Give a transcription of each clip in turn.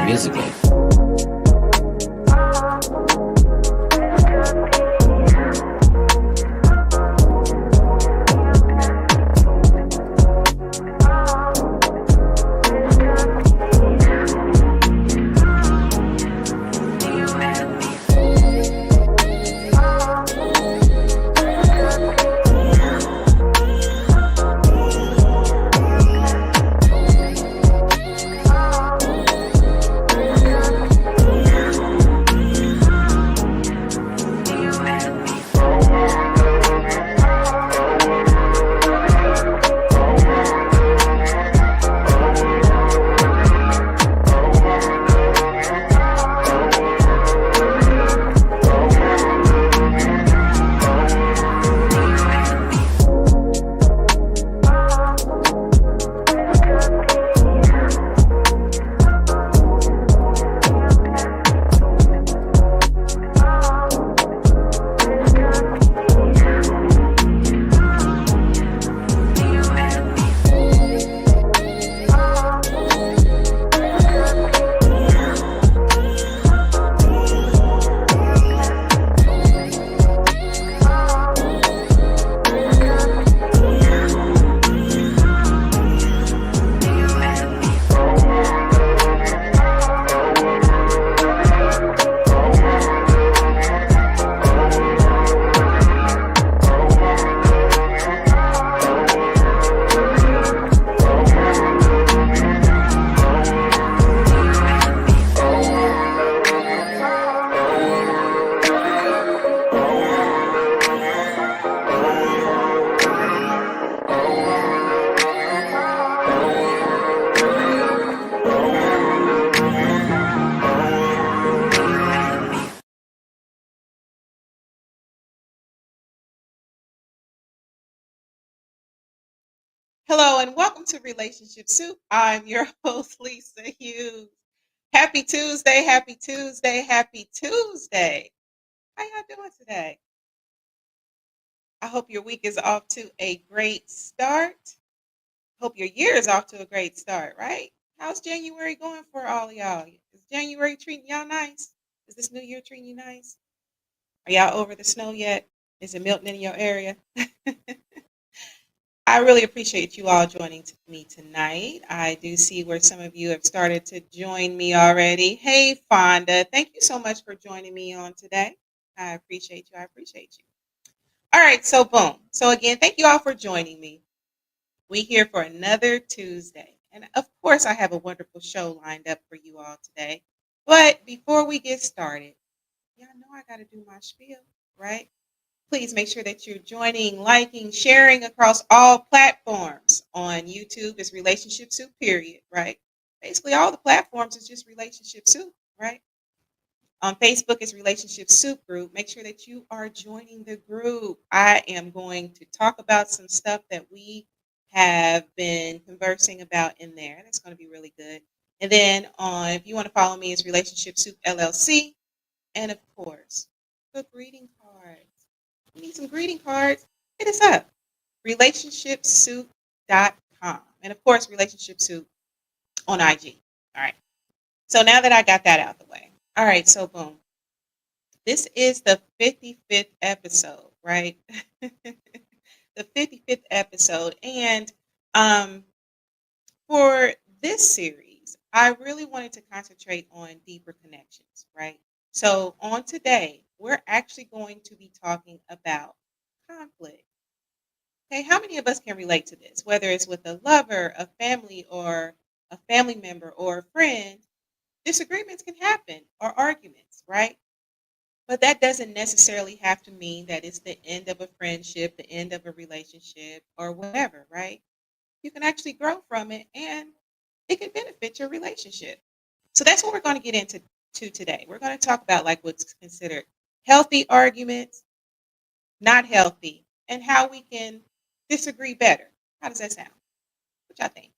Music. Hello and welcome to Relationship Soup. I'm your host, Lisa Hughes. Happy Tuesday, happy Tuesday, happy Tuesday. How y'all doing today? I hope your week is off to a great start. Hope your year is off to a great start, right? How's January going for all of y'all? Is January treating y'all nice? Is this new year treating you nice? Are y'all over the snow yet? Is it melting in your area? I really appreciate you all joining me tonight. I do see where some of you have started to join me already. Hey, Fonda, thank you so much for joining me on today. I appreciate you. I appreciate you. All right, so boom. So again, thank you all for joining me. We're here for another Tuesday. And of course, I have a wonderful show lined up for you all today. But before we get started, y'all know I got to do my spiel, right? Please make sure that you're joining, liking, sharing across all platforms. On YouTube, it's Relationship Soup, period, right? Basically, all the platforms is just Relationship Soup, right? On Facebook, it's RelationshipSoupGroup. Make sure that you are joining the group. I am going to talk about some stuff that we have been conversing about in there. That's going to be really good. And then if you want to follow me, it's RelationshipSoupLLC. And of course, the greeting cards. You need some greeting cards, hit us up. RelationshipSoup.com. And of course, Relationship Soup on IG. All right. So now that I got that out of the way. All right. So boom. This is the 55th episode, right? The 55th episode. And for this series, I really wanted to concentrate on deeper connections, right? So on today, we're actually going to be talking about conflict. Okay, how many of us can relate to this? Whether it's with a lover, a family, or a family member, or a friend, disagreements can happen or arguments, right? But that doesn't necessarily have to mean that it's the end of a friendship, the end of a relationship, or whatever, right? You can actually grow from it and it can benefit your relationship. So that's what we're going to get into today. We're going to talk about like what's considered healthy arguments, not healthy, and how we can disagree better. How does that sound? What y'all think?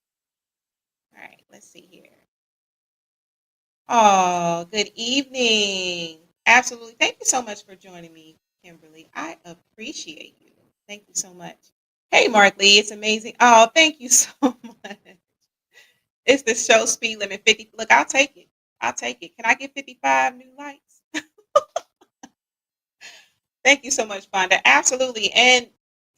All right, let's see here. Oh, good evening. Absolutely. Thank you so much for joining me, Kimberly. I appreciate you. Thank you so much. Hey, Mark Lee, it's amazing. Oh, thank you so much. It's the show speed limit 50. Look, I'll take it. I'll take it. Can I get 55 new likes? Thank you so much, Fonda. Absolutely. And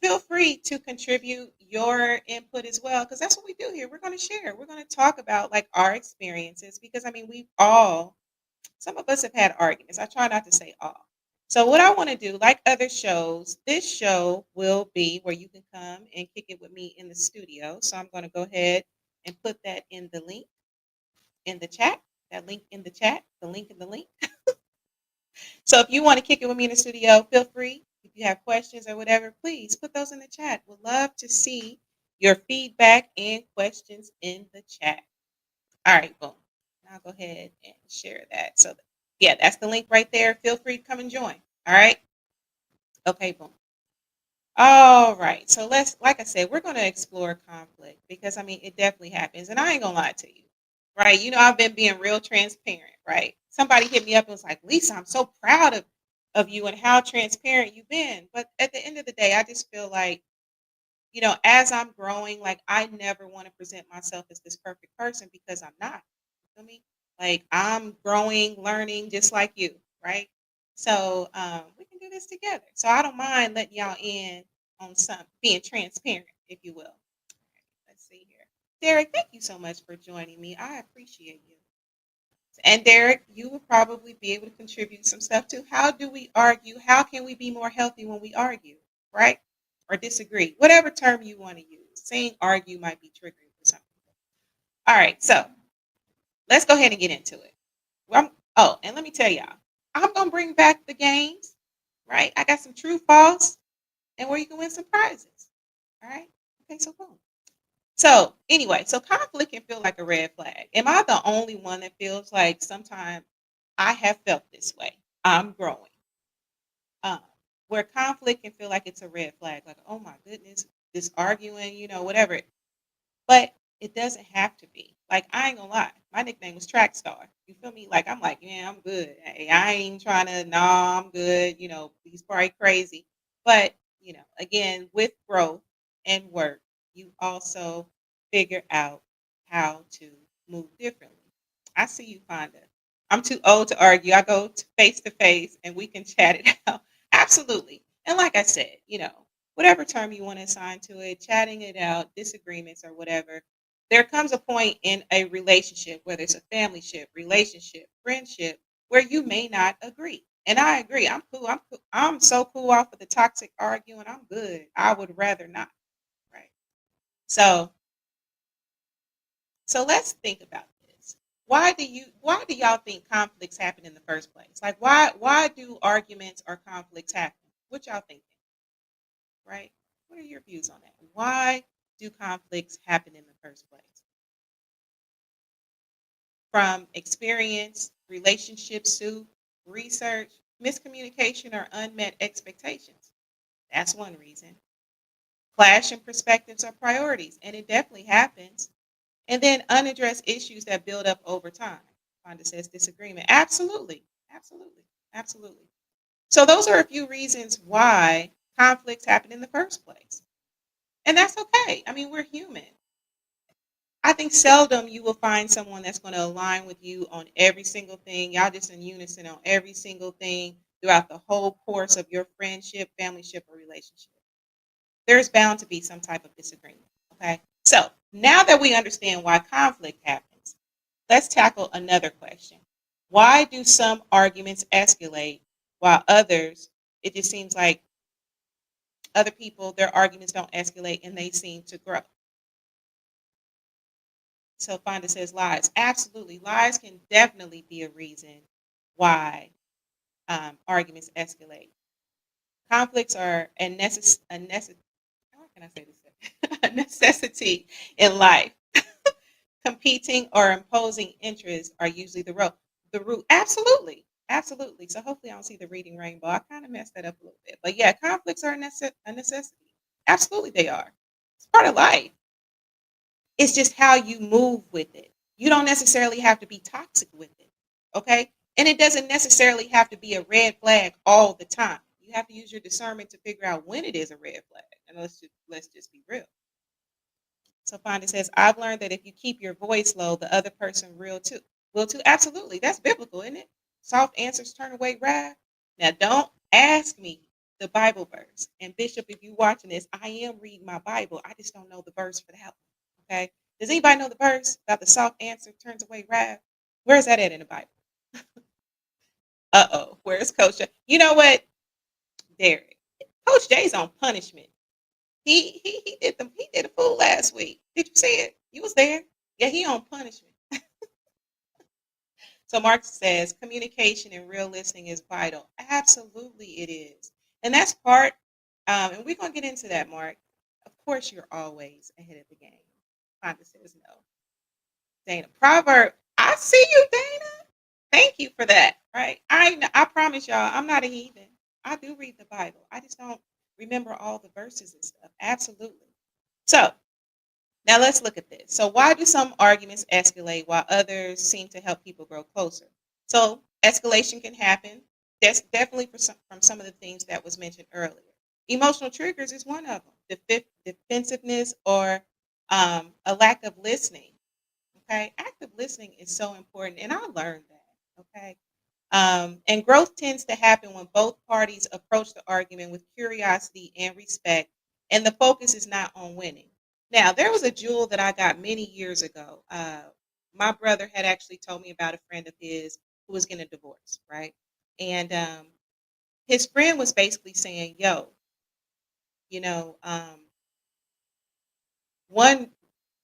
feel free to contribute your input as well, because that's what we do here. We're going to share. We're going to talk about like our experiences because I mean, we've all, some of us have had arguments. I try not to say all. So, what I want to do, like other shows, this show will be where you can come and kick it with me in the studio. So, I'm going to go ahead and put that in the link in the chat, that link in the chat, the link in the link. So if you want to kick it with me in the studio, feel free. If you have questions or whatever, please put those in the chat. We'd love to see your feedback and questions in the chat. All right, boom. I'll go ahead and share that. So yeah, that's the link right there. Feel free to come and join. All right. Okay, boom. All right. So let's, like I said, we're going to explore conflict because I mean, it definitely happens. And I ain't going to lie to you, right? You know, I've been being real transparent, right? Somebody hit me up and was like, Lisa, I'm so proud of you and how transparent you've been. But at the end of the day, I just feel like, you know, as I'm growing, like I never want to present myself as this perfect person because I'm not. You feel me? Like I'm growing, learning just like you, right? So we can do this together. So I don't mind letting y'all in on some being transparent, if you will. Let's see here. Derek, thank you so much for joining me. I appreciate you. And Derek, you will probably be able to contribute some stuff too. How do we argue? How can we be more healthy when we argue, right? Or disagree? Whatever term you want to use. Saying argue might be triggering for some people. All right, so let's go ahead and get into it. Oh, and let me tell y'all, I'm gonna bring back the games, right? I got some true, false, and where you can win some prizes. All right. Okay, so boom. So anyway, so conflict can feel like a red flag. Am I the only one that feels like sometimes I have felt this way? I'm growing. Um, where conflict can feel like it's a red flag, like, oh my goodness, this arguing, you know, whatever. But it doesn't have to be. Like, I ain't gonna lie, my nickname was Track Star. You feel me? Like, I'm like, yeah, I'm good. Hey, I ain't trying to, nah, I'm good. You know, he's probably crazy. But, you know, again, with growth and work, you also figure out how to move differently. I see you, Fonda. I'm too old to argue. I go to face and we can chat it out. Absolutely. And like I said, you know, whatever term you want to assign to it, chatting it out, disagreements or whatever, there comes a point in a relationship, whether it's a family ship, relationship, friendship, where you may not agree. And I agree. I'm cool. I'm cool. I'm so cool off of the toxic arguing. I'm good. I would rather not. Right. So so let's think about this. Why do y'all think conflicts happen in the first place? Like why do arguments or conflicts happen? What y'all thinking? Right? What are your views on that? Why do conflicts happen in the first place? From experience, relationship soup, research, miscommunication, or unmet expectations. That's one reason. Clash in perspectives or priorities, and it definitely happens. And then unaddressed issues that build up over time. Fonda says disagreement. Absolutely. Absolutely. Absolutely. So those are a few reasons why conflicts happen in the first place. And that's okay. I mean, we're human. I think seldom you will find someone that's going to align with you on every single thing. Y'all just in unison on every single thing throughout the whole course of your friendship, familyship, or relationship. There's bound to be some type of disagreement. Okay. So now that we understand why conflict happens, let's tackle another question. Why do some arguments escalate while others, it just seems like other people, their arguments don't escalate and they seem to grow? So Fonda says lies. Absolutely. Lies can definitely be a reason why arguments escalate. Conflicts are how can I say this? A necessity in life. Competing or imposing interests are usually the root. Absolutely. Absolutely. So hopefully I don't see the reading rainbow. I kind of messed that up a little bit. But yeah, conflicts are a necessity. Absolutely they are. It's part of life. It's just how you move with it. You don't necessarily have to be toxic with it. Okay? And it doesn't necessarily have to be a red flag all the time. You have to use your discernment to figure out when it is a red flag. And let's just be real. So Fonda says, I've learned that if you keep your voice low, the other person will too. Absolutely. That's biblical, isn't it? Soft answers turn away wrath. Now don't ask me the Bible verse. And Bishop, if you're watching this, I am reading my Bible. I just don't know the verse for that one. Okay. Does anybody know the verse about the soft answer turns away wrath? Where is that at in the Bible? Uh-oh. Where's Coach? You know what, Derek? Coach J's on punishment. He did a fool last week. Did you see it? You was there. Yeah, he on punishment. So Mark says communication and real listening is vital. Absolutely, it is, and that's part. And we're gonna get into that, Mark. Of course, you're always ahead of the game. Fonda says no. Dana, proverb. I see you, Dana. Thank you for that. Right? I promise y'all, I'm not a heathen. I do read the Bible. I just don't remember all the verses and stuff. Absolutely. So now let's look at this. So why do some arguments escalate while others seem to help people grow closer? So escalation can happen. That's definitely from some of the things that was mentioned earlier. Emotional triggers is one of them. Defensiveness or a lack of listening. Okay, active listening is so important, and I learned that. Okay, and growth tends to happen when both parties approach the argument with curiosity and respect, and the focus is not on winning. Now, there was a jewel that I got many years ago. My brother had actually told me about a friend of his who was getting a divorce, right? And his friend was basically saying, "Yo, you know, one,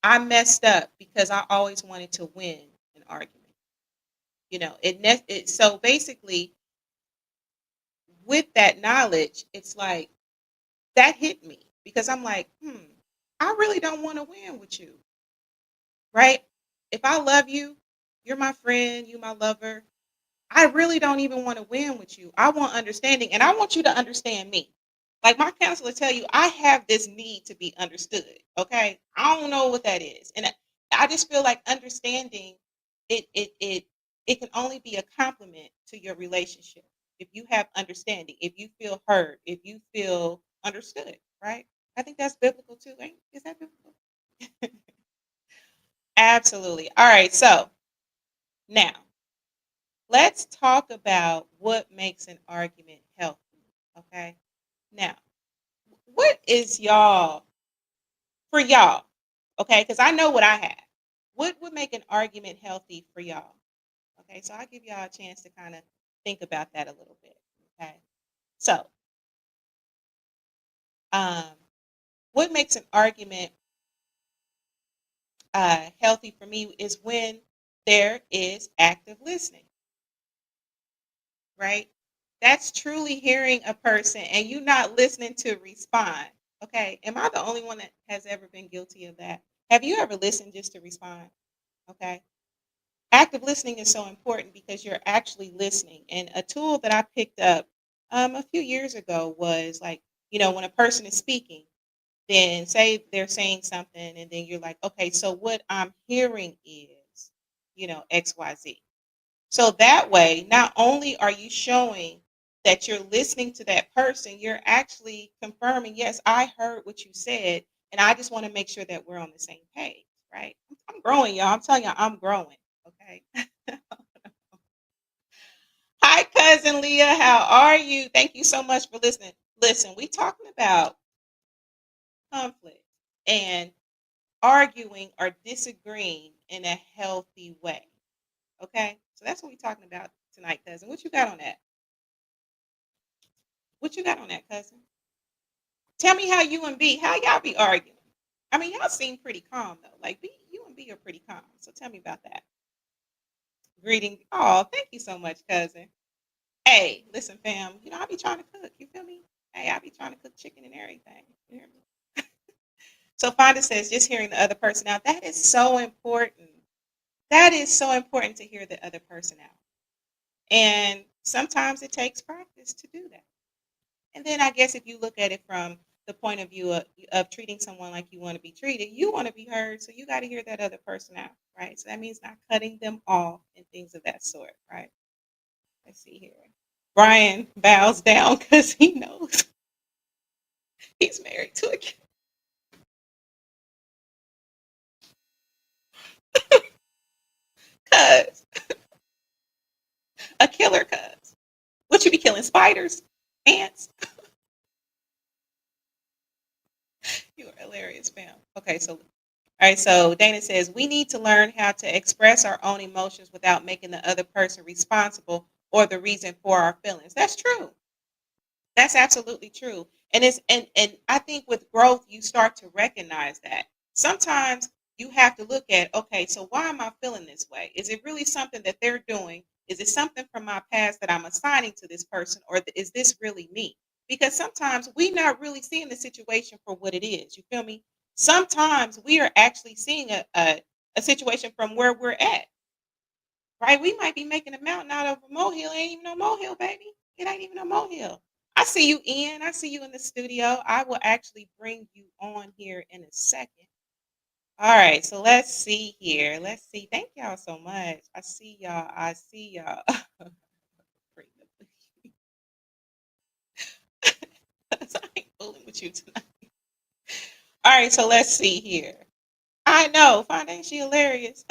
I messed up because I always wanted to win an argument. So basically, with that knowledge, it's like." That hit me because I'm like, I really don't want to win with you, right? If I love you, you're my friend, you my lover. I really don't even want to win with you. I want understanding, and I want you to understand me. Like my counselor tell you, I have this need to be understood. Okay, I don't know what that is, and I just feel like understanding it can only be a compliment to your relationship if you have understanding, if you feel heard, if you feel understood. Right? I think that's biblical too. Is that biblical? Absolutely. All right. So now let's talk about what makes an argument healthy. Okay. Now, what is y'all for y'all? Okay, because I know what I have. What would make an argument healthy for y'all? Okay, so I'll give y'all a chance to kind of think about that a little bit. Okay, so um, what makes an argument healthy for me is when there is active listening, right? That's truly hearing a person and you not listening to respond. Okay, am I the only one that has ever been guilty of that? Have you ever listened just to respond? Okay. Active listening is so important because you're actually listening. And a tool that I picked up a few years ago was like, when a person is speaking, then say they're saying something, and then you're like, okay, so what I'm hearing is, XYZ. So that way, not only are you showing that you're listening to that person, you're actually confirming, yes, I heard what you said, and I just want to make sure that we're on the same page, right? I'm growing, y'all. I'm telling y'all, I'm growing. Okay. Hi, cousin Leah. How are you? Thank you so much for listening. Listen, we talking about conflict and arguing or disagreeing in a healthy way. Okay, so that's what we're talking about tonight, cousin. What you got on that? What you got on that, cousin? Tell me how you and B, how y'all be arguing. I mean, y'all seem pretty calm though. Like you and B are pretty calm. So tell me about that. Greeting. Oh, thank you so much, cousin. Hey, listen, fam. I be trying to cook. You feel me? Hey, I be trying to cook chicken and everything. You hear me? So Fonda says, just hearing the other person out. That is so important. That is so important to hear the other person out. And sometimes it takes practice to do that. And then I guess if you look at it from the point of view of treating someone like you want to be treated, you want to be heard. So you got to hear that other person out, right? So that means not cutting them off and things of that sort, right? Let's see here. Brian bows down because he knows he's married to a kid. killing spiders, ants. You are hilarious, fam. Okay, so all right, so Dana says we need to learn how to express our own emotions without making the other person responsible or the reason for our feelings. That's true. That's absolutely true. And and I think with growth you start to recognize that. Sometimes you have to look at, okay, so why am I feeling this way? Is it really something that they're doing? Is it something from my past that I'm assigning to this person, or is this really me? Because sometimes we're not really seeing the situation for what it is. You feel me? Sometimes we are actually seeing a situation from where we're at, right? We might be making a mountain out of a molehill. It ain't even no molehill, baby. It ain't even a molehill. I see you, Ian. I see you in the studio. I will actually bring you on here in a second. All right, so let's see here. Let's see. Thank y'all so much. I see y'all. I see y'all. I ain't fooling with you tonight. All right, so let's see here. I know. Find ain't she hilarious?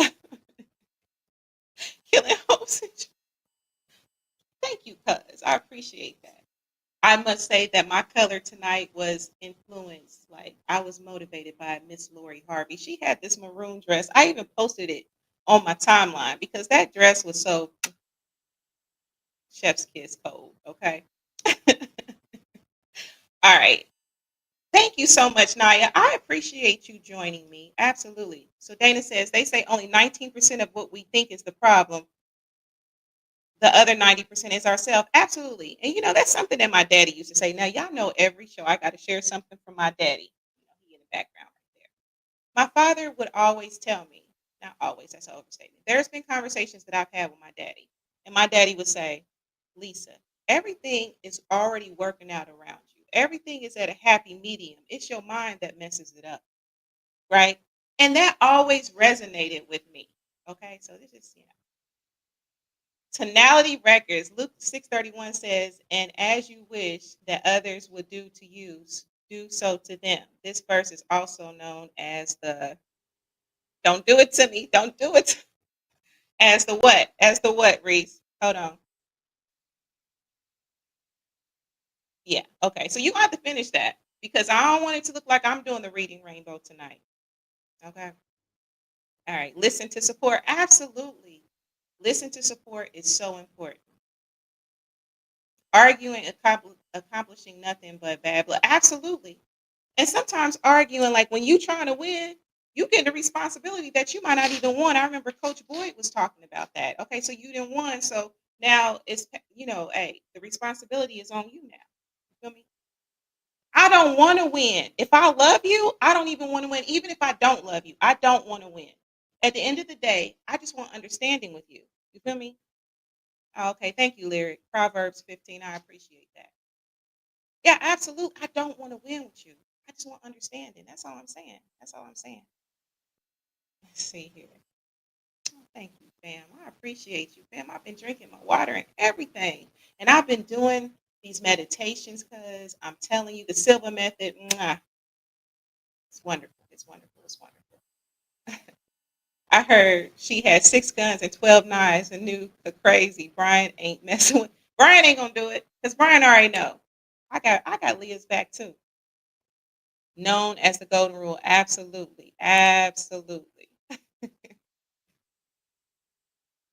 Killing hopes. Thank you, cuz. I appreciate that. I must say that my color tonight was influenced. Like I was motivated by Miss Lori Harvey. She had this maroon dress. I even posted it on my timeline because that dress was so chef's kiss cold. Okay. All right. Thank you so much, Naya. I appreciate you joining me. Absolutely. So Dana says they say only 19% of what we think is the problem. The other 90% is ourselves. Absolutely. And that's something that my daddy used to say. Now, y'all know every show I got to share something from my daddy. He in the background right there. My father would always tell me, not always, that's an overstatement. There's been conversations that I've had with my daddy. And my daddy would say, Lisa, everything is already working out around you. Everything is at a happy medium. It's your mind that messes it up. Right. And that always resonated with me. Okay. So this is, Tonality Records, Luke 6:31 says, and as you wish that others would do to you, do so to them. This verse is also known as the don't do it to me, don't do it as the what? As the what, Reese? Hold on. Yeah, okay. So you have to finish that because I don't want it to look like I'm doing the reading rainbow tonight. Okay. All right. Listen to support. Absolutely. Listen to support is so important. Arguing, accomplishing nothing but bad blood. Absolutely. And sometimes arguing, like when you trying to win, you get the responsibility that you might not even want. I remember Coach Boyd was talking about that. Okay, so you didn't win, so now it's hey, the responsibility is on you now. You feel me? I don't want to win. If I love you, I don't even want to win. Even if I don't love you, I don't want to win. At the end of the day, I just want understanding with you. You feel me? Okay, thank you, Lyric. Proverbs 15. I appreciate that. Yeah, absolutely. I don't want to win with you. I just want understanding. That's all I'm saying. That's all I'm saying. Let's see here. Oh, thank you, fam. I appreciate you, fam. I've been drinking my water and everything. And I've been doing these meditations because I'm telling you, the silver method, mwah, it's wonderful. It's wonderful. It's wonderful. I heard she had 6 guns and 12 knives and knew the crazy. Brian ain't messing with Brian ain't gonna do it because Brian already know. I got Leah's back too. Known as the golden rule. Absolutely. Absolutely.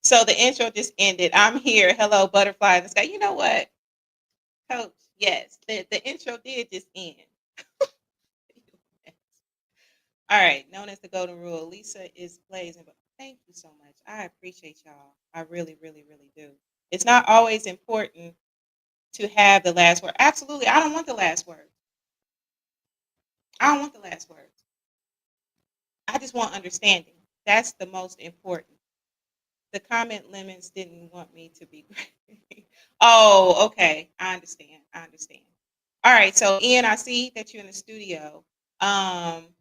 So the intro just ended. I'm here. Hello, butterfly in the sky. You know what, Coach? Yes, the intro did just end. All right, known as the golden rule. Lisa is blazing, but thank you so much. I appreciate y'all. I really, really, really do. It's not always important to have the last word. Absolutely. I don't want the last word. I don't want the last word. I just want understanding. That's the most important. The comment limits didn't want me to be great. Oh, okay. I understand. I understand. All right. So Ian, I see that you're in the studio.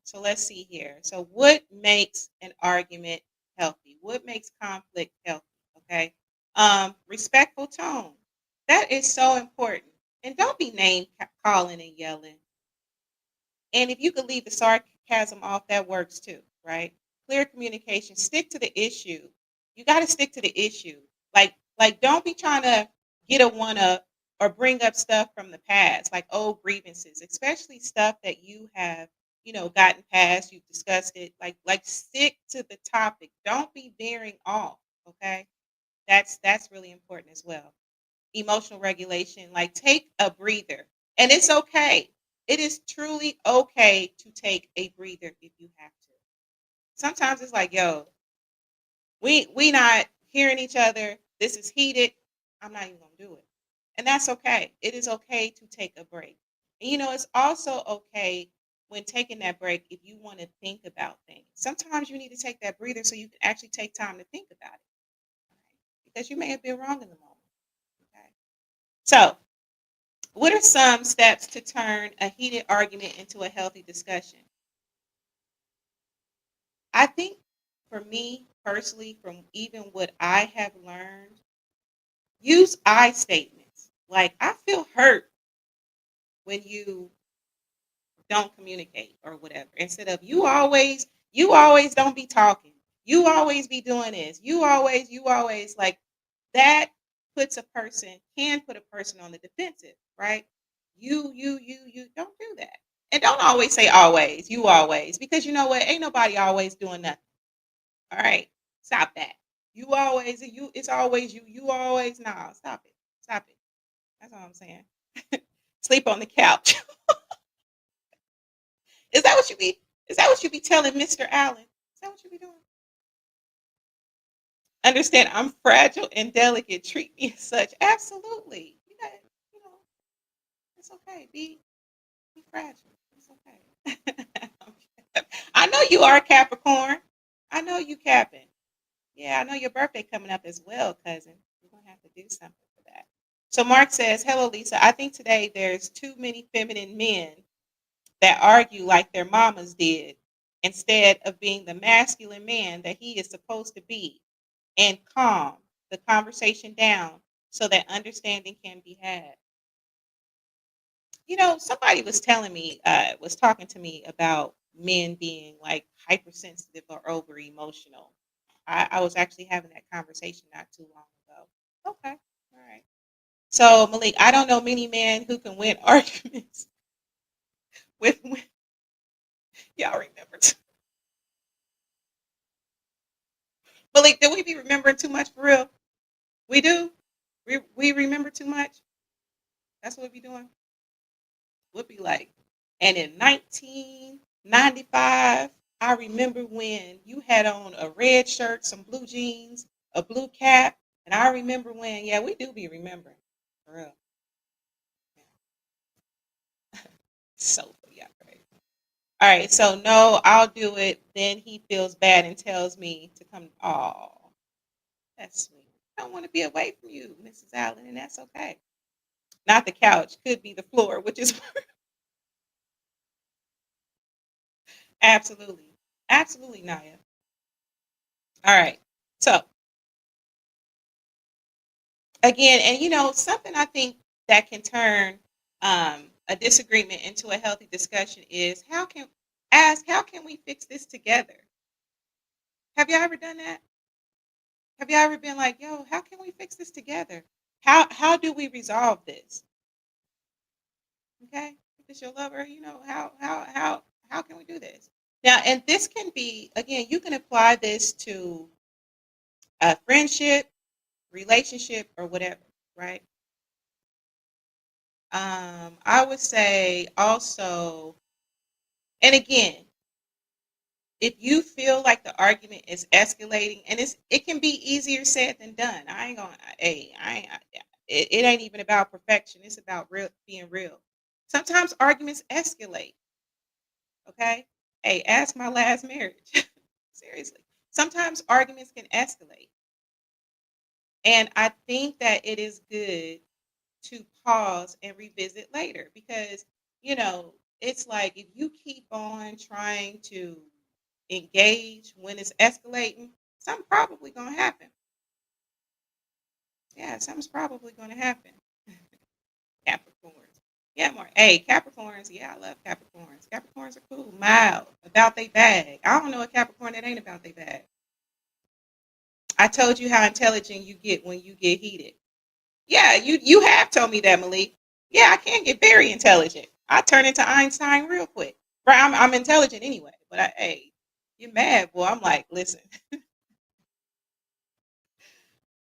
So let's see here. So what makes an argument healthy? What makes conflict healthy? Okay. Respectful tone. That is so important. And don't be name calling and yelling. And if you could leave the sarcasm off, that works too, right? Clear communication. Stick to the issue. You got to stick to the issue. Like, don't be trying to get a one up or bring up stuff from the past, like old grievances, especially stuff that you have, gotten past, you've discussed it. Like stick to the topic. Don't be veering off. Okay. That's really important as well. Emotional regulation, like take a breather. And it's okay. It is truly okay to take a breather if you have to. Sometimes it's like, yo, we not hearing each other. This is heated. I'm not even gonna do it. And that's okay. It is okay to take a break. And it's also okay when taking that break if you want to think about things. Sometimes you need to take that breather so you can actually take time to think about it. Right? Because you may have been wrong in the moment. Okay. So, what are some steps to turn a heated argument into a healthy discussion? I think for me personally, from even what I have learned, use I statements. Like, I feel hurt when you don't communicate or whatever. Instead of you always don't be talking. You always be doing this. You always like that can put a person on the defensive, right? You don't do that. And don't always say always, you always, because you know what? Ain't nobody always doing nothing. All right. Stop that. It's always you always nah, stop it. Stop it. That's all I'm saying. Sleep on the couch. Is that what you be is that what you be telling Mr. Allen? Is that what you be doing? Understand I'm fragile and delicate. Treat me as such. Absolutely. You know, it's okay. Be fragile. It's okay. I know you are a Capricorn. I know you capping. Yeah, I know your birthday coming up as well, cousin. We're gonna have to do something for that. So Mark says, "Hello, Lisa. I think today there's too many feminine men that argue like their mamas did, instead of being the masculine man that he is supposed to be, and calm the conversation down so that understanding can be had." Somebody was talking to me about men being like hypersensitive or over emotional. I was actually having that conversation not too long ago. Okay. All right. So Malik, I don't know many men who can win arguments with y'all remember. Malik, do we be remembering too much for real? We do? We remember too much? That's what we be doing? We'll be like, and in 1995, I remember when you had on a red shirt, some blue jeans, a blue cap, and I remember when, yeah, we do be remembering. For real. Yeah. So, yeah, right. All right, so no, I'll do it. Then he feels bad and tells me to come. Oh, that's sweet. I don't want to be away from you, Mrs. Allen, and that's okay. Not the couch, could be the floor, which is absolutely, absolutely, Naya. All right. So again, and something I think that can turn a disagreement into a healthy discussion is how can we fix this together? Have you ever done that? Have you ever been like, yo, how can we fix this together? How do we resolve this? Okay, if it's your lover, how can we do this? Now, and this can be again, you can apply this to a friendship, relationship, or whatever, right? I would say also, and again, if you feel like the argument is escalating, and it can be easier said than done. I ain't gonna, hey, I ain't, it ain't even about perfection. It's about being real. Sometimes arguments escalate. Okay, hey, ask my last marriage. Seriously, sometimes arguments can escalate, and I think that it is good to pause and revisit later because it's like if you keep on trying to engage when it's escalating, something probably gonna happen. Yeah, something's probably gonna happen. Capricorns. Yeah, more. Hey, Capricorns. Yeah, I love Capricorns. Capricorns are cool, mild, about they bag. I don't know a Capricorn that ain't about they bag. I told you how intelligent you get when you get heated. Yeah, you have told me that, Malik. Yeah, I can get very intelligent. I turn into Einstein real quick. Right, I'm intelligent anyway. But hey, you're mad, boy. I'm like, listen,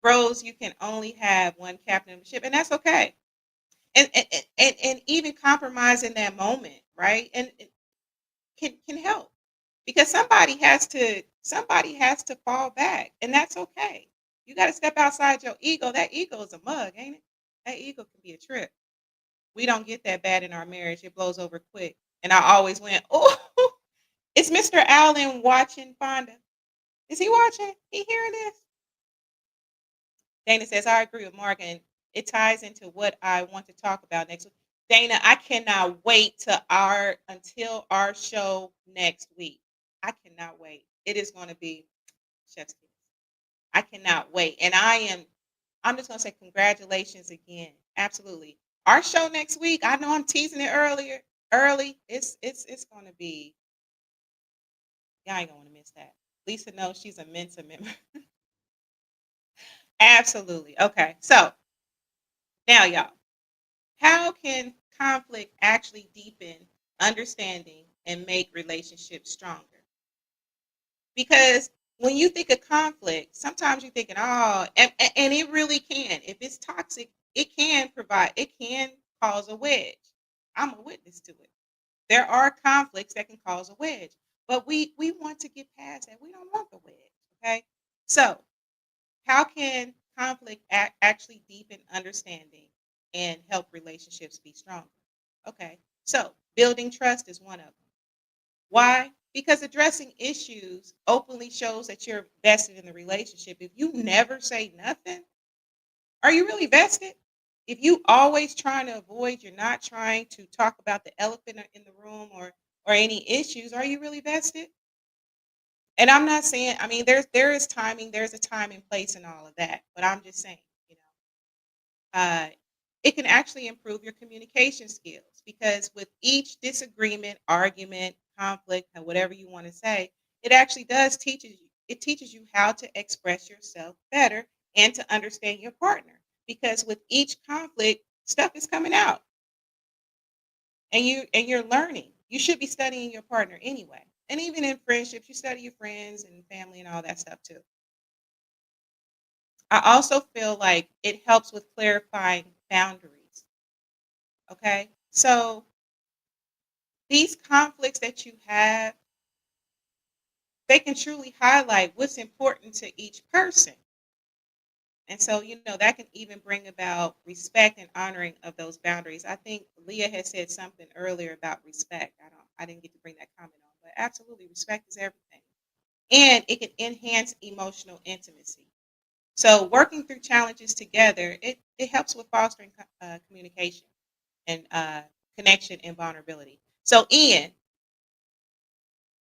bros, you can only have one captain of the ship, and that's okay. And even compromise in that moment, right? And it can help because somebody has to fall back, and that's okay. You got to step outside your ego. That ego is a mug, ain't it? That ego can be a trip. We don't get that bad in our marriage. It blows over quick. And I always went, oh, is Mr. Allen watching Fonda? Is he watching? He hearing this? Dana says, I agree with Mark, and it ties into what I want to talk about next week. Dana, I cannot wait until our show next week. I cannot wait. It is going to be chef's kiss. I cannot wait. And I'm just gonna say congratulations again. Absolutely. Our show next week, I know I'm teasing it early. It's gonna be, y'all ain't gonna want to miss that. Lisa knows she's a Mensa member. Absolutely. Okay. So now y'all, how can conflict actually deepen understanding and make relationships stronger? Because when you think of conflict, sometimes you're thinking, oh, and it really can. If it's toxic, it can cause a wedge. I'm a witness to it. There are conflicts that can cause a wedge, but we want to get past that. We don't want the wedge. Okay. So, how can conflict actually deepen understanding and help relationships be stronger? Okay. So, building trust is one of them. Why? Because addressing issues openly shows that you're vested in the relationship. If you never say nothing, are you really vested? If you always trying to avoid, you're not trying to talk about the elephant in the room or any issues, are you really vested? And I'm not saying, I mean, there is timing, there's a time and place and all of that, but I'm just saying, you know, it can actually improve your communication skills because with each disagreement, argument, conflict, or whatever you want to say, it actually does teaches you. It teaches you how to express yourself better and to understand your partner. Because with each conflict, stuff is coming out, and you're learning. You should be studying your partner anyway. And even in friendships, you study your friends and family and all that stuff too. I also feel like it helps with clarifying boundaries. Okay. So these conflicts that you have, they can truly highlight what's important to each person. And so, that can even bring about respect and honoring of those boundaries. I think Leah had said something earlier about respect. I didn't get to bring that comment on, but absolutely respect is everything. And it can enhance emotional intimacy. So working through challenges together, it helps with fostering communication and connection and vulnerability. So Ian,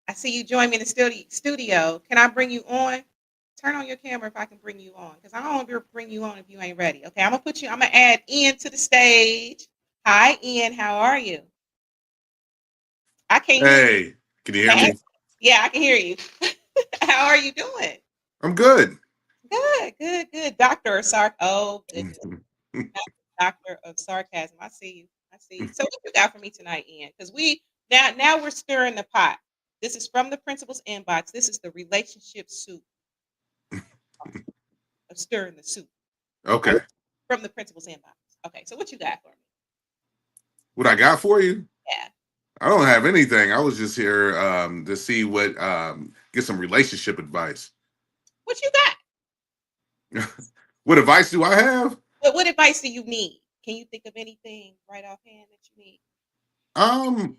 I see you join me in the studio. Can I bring you on? Turn on your camera if I can bring you on, because I don't want to bring you on if you ain't ready. Okay, I'm gonna add Ian to the stage. Hi, Ian. How are you? I can't hear you. Hey, can you hear Hey, me? yeah, I can hear you. How are you doing? I'm good. Good, good, good. Doctor of Sark. Oh goodness, Doctor of Sarcasm. I see you. I see you. So what you got for me tonight, Ian? Because now we're stirring the pot. This is from the principal's inbox. This is the relationship soup of stirring the soup. Okay. From the principal's inbox. Okay, so what you got for me? What I got for you? Yeah. I don't have anything. I was just here to see get some relationship advice. What you got? What advice do I have? What advice do you need? Can you think of anything right offhand that you need? Um,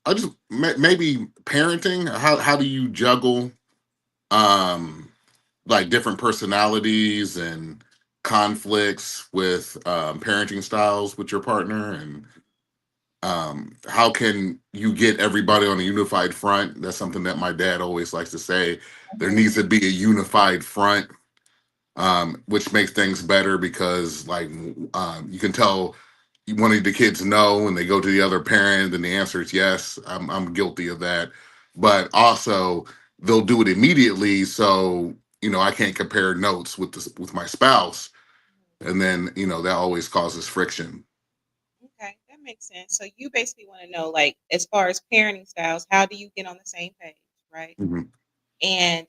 I just maybe parenting. How do you juggle um like different personalities and conflicts with parenting styles with your partner, and how can you get everybody on a unified front? That's something that my dad always likes to say. There Mhm. needs to be a unified front, which makes things better because, like, you can tell one of the kids no, and they go to the other parent, and the answer is yes. I'm guilty of that, but also they'll do it immediately, so I can't compare notes with my spouse. and then that always causes friction. Okay, that makes sense. So you basically want to know, like, as far as parenting styles, how do you get on the same page, right? Mhm. And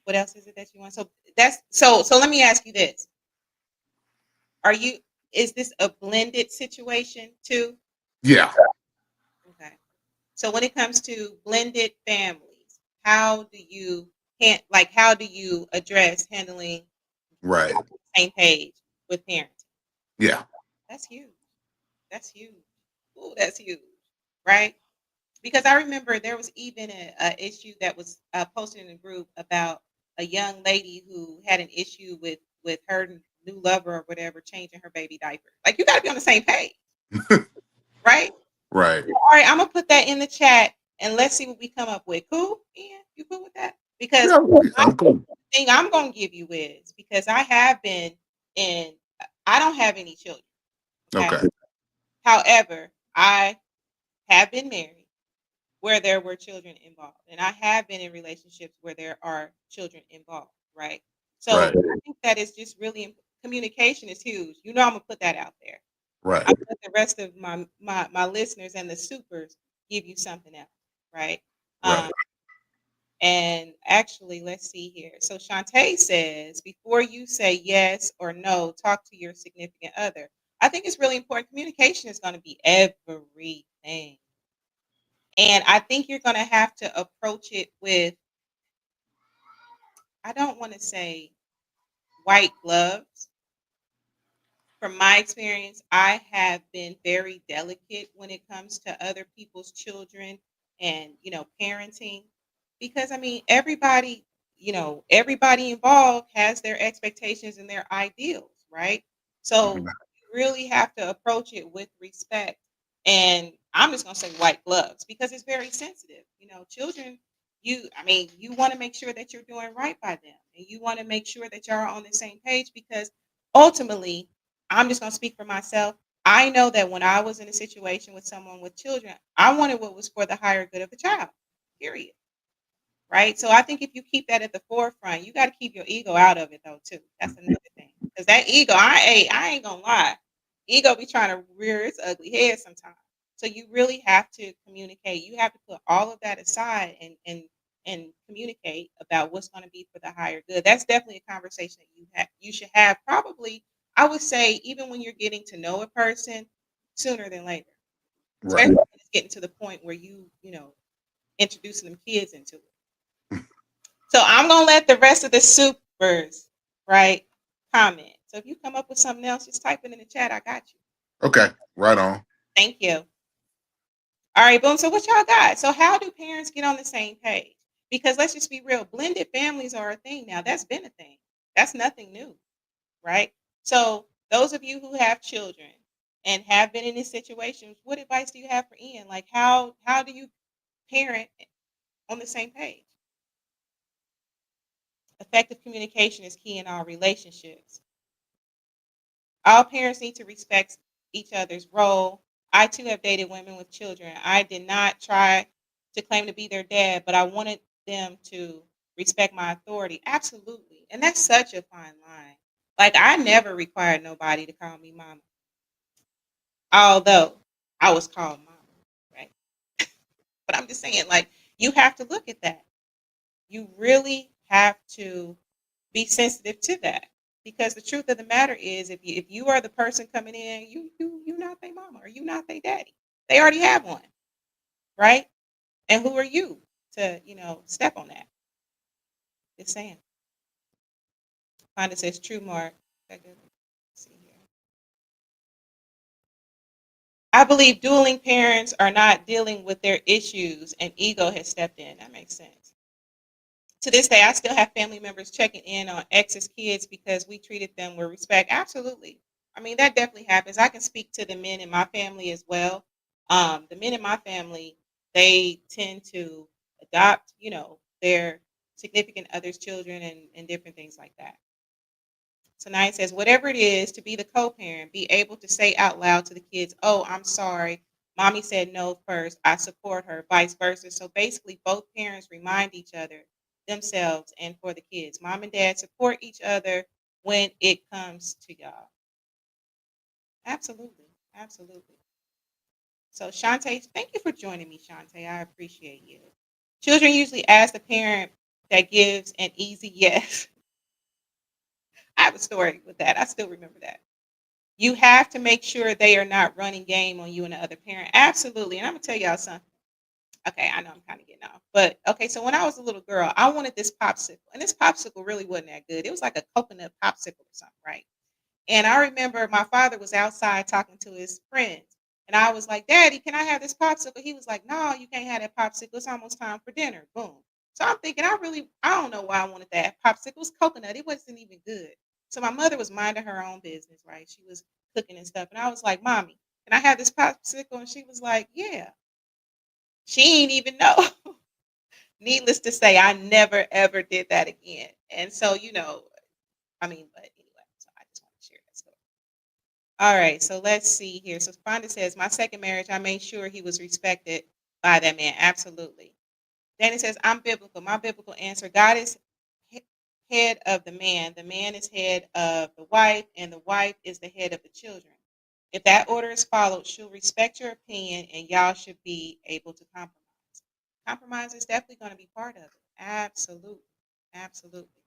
what else is it that you want? So that's so. Let me ask you this: Are you? Is this a blended situation too? Yeah. Okay. So when it comes to blended families, how do you like how do you address handling Right. same page with parenting? Yeah. That's huge. That's huge. Ooh, that's huge. Right? Because I remember there was even a issue that was posted in a group about a young lady who had an issue with her new lover or whatever changing her baby diaper. Like you got to be on the same page, right? Right. All right, I'm gonna put that in the chat and let's see what we come up with. Cool, Ian? You cool with that? Because Yeah. my I'm cool. thing I'm gonna give you is because I have been in. I don't have any children. Okay. Okay. However, I have been married where there were children involved. And I have been in relationships where there are children involved, right? So Right. I think that is just really communication is huge. You know, I'm gonna put that out there. Right. I'm gonna let the rest of my listeners and the supers give you something else, right? Right. Um, and actually, let's see here. So Shantae says, before you say yes or no, talk to your significant other. I think it's really important. Communication is going to be everything. And I think you're going to have to approach it with, I don't want to say white gloves. From my experience, I have been very delicate when it comes to other people's children and, parenting. Because, I mean, everybody involved has their expectations and their ideals, right? So you really have to approach it with respect. And I'm just going to say white gloves because it's very sensitive. Children, you want to make sure that you're doing right by them and you want to make sure that y'all are on the same page because ultimately, I'm just going to speak for myself. I know that when I was in a situation with someone with children, I wanted what was for the higher good of the child, period. Right? So I think if you keep that at the forefront, you got to keep your ego out of it though too. That's another thing. Because that ego, I ain't gonna lie, ego be trying to rear its ugly head sometimes. So you really have to communicate. You have to put all of that aside and communicate about what's going to be for the higher good. That's definitely a conversation that you should have probably. I would say even when you're getting to know a person sooner than later, Right. especially when it's getting to the point where introducing them kids into it. So I'm gonna let the rest of the supers, right, comment. So if you come up with something else, just type it in the chat. I got you. Okay. Right on. Thank you. All right, boom. So what y'all got? So how do parents get on the same page? Because let's just be real, blended families are a thing now. That's been a thing. That's nothing new, right? So those of you who have children and have been in this situation, what advice do you have for Ian? Like how do you parent on the same page? Effective communication is key in all relationships. All parents need to respect each other's role. I too have dated women with children. I did not try to claim to be their dad, but I wanted them to respect my authority. Absolutely. And that's such a fine line. Like, I never required nobody to call me mama, although I was called mama, right? But I'm just saying, like, you have to look at that. You really have to be sensitive to that because the truth of the matter is if you are the person coming in you not their mama or you not their daddy, they already have one, right? And who are you to step on that? Just saying. Fonda says true, Mark. Okay, good. Let's see here. I believe dueling parents are not dealing with their issues and ego has stepped in. That makes sense. To this day, I still have family members checking in on ex's kids because we treated them with respect. Absolutely. I mean, that definitely happens. I can speak to the men in my family as well. The men in my family, they tend to adopt, their significant others' children and different things like that. So Nine says, whatever it is to be the co-parent, be able to say out loud to the kids, oh, I'm sorry. Mommy said no first. I support her, vice versa. So basically, both parents remind each other themselves and for the kids. Mom and dad support each other when it comes to y'all. Absolutely. Absolutely. So, Shantae, thank you for joining me, Shantae. I appreciate you. Children usually ask the parent that gives an easy yes. I have a story with that. I still remember that. You have to make sure they are not running game on you and the other parent. Absolutely. And I'm going to tell y'all something. Okay, I know I'm kind of getting off. But okay, so when I was a little girl, I wanted this popsicle. And this popsicle really wasn't that good. It was like a coconut popsicle or something, right? And I remember my father was outside talking to his friends. And I was like, Daddy, can I have this popsicle? He was like, No, you can't have that popsicle. It's almost time for dinner. Boom. So I'm thinking, I don't know why I wanted that popsicle. It was coconut. It wasn't even good. So my mother was minding her own business, right? She was cooking and stuff. And I was like, Mommy, can I have this popsicle? And she was like, Yeah. She ain't even know. Needless to say, I never ever did that again. And so, but anyway, so I just want to share that story. All right, so let's see here. So Fonda says, my second marriage, I made sure he was respected by that man. Absolutely. Danny says, I'm biblical. My biblical answer, God is head of the man. The man is head of the wife, and the wife is the head of the children. If that order is followed, she'll respect your opinion, and y'all should be able to compromise. Compromise is definitely going to be part of it. Absolutely. Absolutely.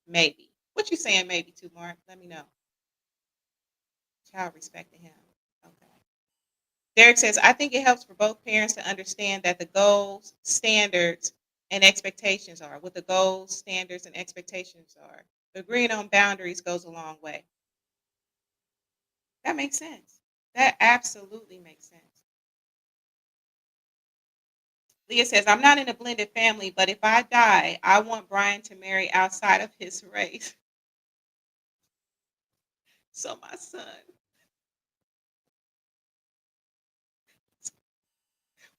Maybe. What you saying maybe to, Mark? Let me know. Child respecting him. Okay. Derek says, I think it helps for both parents to understand that the goals, standards, and expectations are. What the goals, standards, and expectations are. Agreeing on boundaries goes a long way. That makes sense. That absolutely makes sense. Leah says, I'm not in a blended family, but if I die, I want Brian to marry outside of his race. So my son,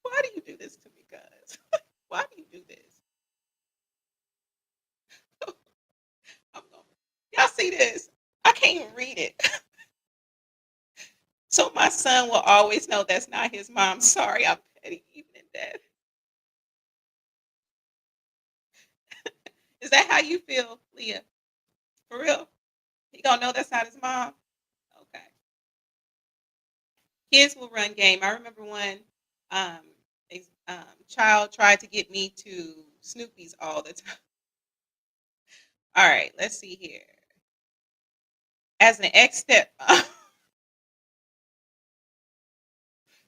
why do you do this to me, guys? Why do you do this? I'm going, y'all see this? I can't even read it. So my son will always know that's not his mom. Sorry, I'm petty even in death. Is that how you feel, Leah? For real? He gonna know that's not his mom? Okay. Kids will run game. I remember when um, child tried to get me to Snoopy's all the time. All right, let's see here. As an ex step,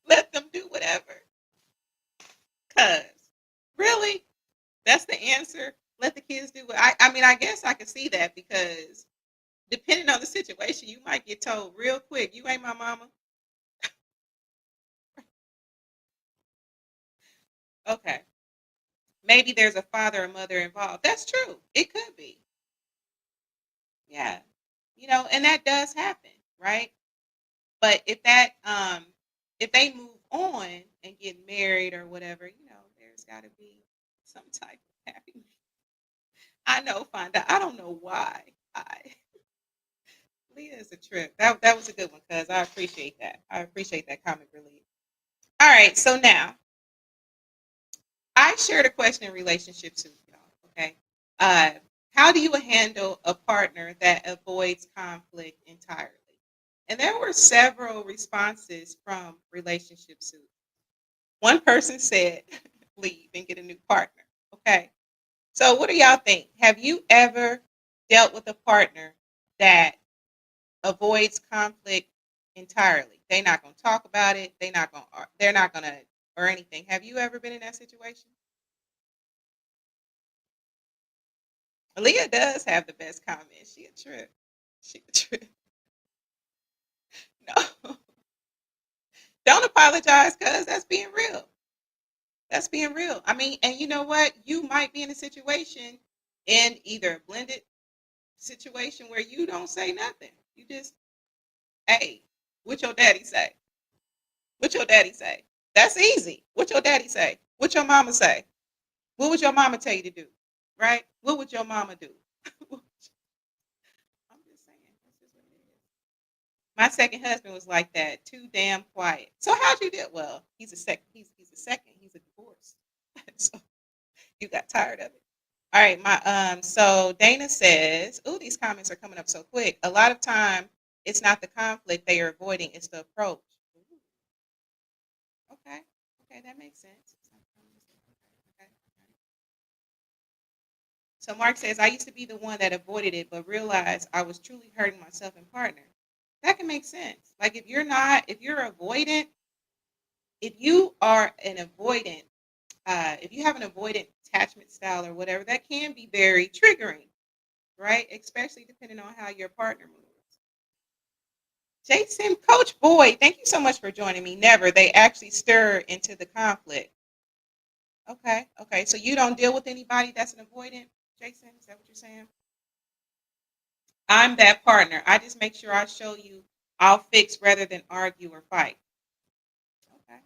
let them do whatever. Cause really, that's the answer. Let the kids do what I mean. I guess I can see that because depending on the situation, you might get told real quick, "You ain't my mama." Okay, maybe there's a father or mother involved. That's true. It could be. Yeah, and that does happen, right? But if they move on and get married or whatever, there's got to be some type of happiness. I know, Fonda. I don't know why. Leah is a trip. That was a good one, cuz I appreciate that. I appreciate that comic relief. All right, so now I shared a question in relationship soup, y'all. Okay, uh, how do you handle a partner that avoids conflict entirely? And there were several responses from relationship soup. One person said, "Leave and get a new partner." Okay, so what do y'all think? Have you ever dealt with a partner that avoids conflict entirely? They're not going to talk about it. They're not going to or anything. Have you ever been in that situation? Aaliyah does have the best comment. She a trip. She a trip. No, don't apologize, cuz that's being real. That's being real. I mean, and you know what? You might be in a situation in either a blended situation where you don't say nothing. You just, hey, what your daddy say? What your daddy say? That's easy. What your daddy say? What your mama say? What would your mama tell you to do? Right? What would your mama do? I'm just saying. That's just what it is. My second husband was like that, too damn quiet. So how'd you do? Well, he's a second. He's a second. He's a divorce. So you got tired of it. All right, so Dana says, "Ooh, these comments are coming up so quick. A lot of time, it's not the conflict they are avoiding; it's the approach." Ooh, okay, okay, that makes sense. Okay. So Mark says, "I used to be the one that avoided it, but realized I was truly hurting myself and partner." That can make sense. Like if you're avoidant, if you are an avoidant, if you have an avoidant attachment style or whatever, that can be very triggering, right? Especially depending on how your partner moves. Jason, Coach Boyd, thank you so much for joining me. Never. They actually stir into the conflict. Okay. Okay. So you don't deal with anybody that's an avoidant, Jason? Is that what you're saying? I'm that partner. I just make sure I show you I'll fix rather than argue or fight. Okay.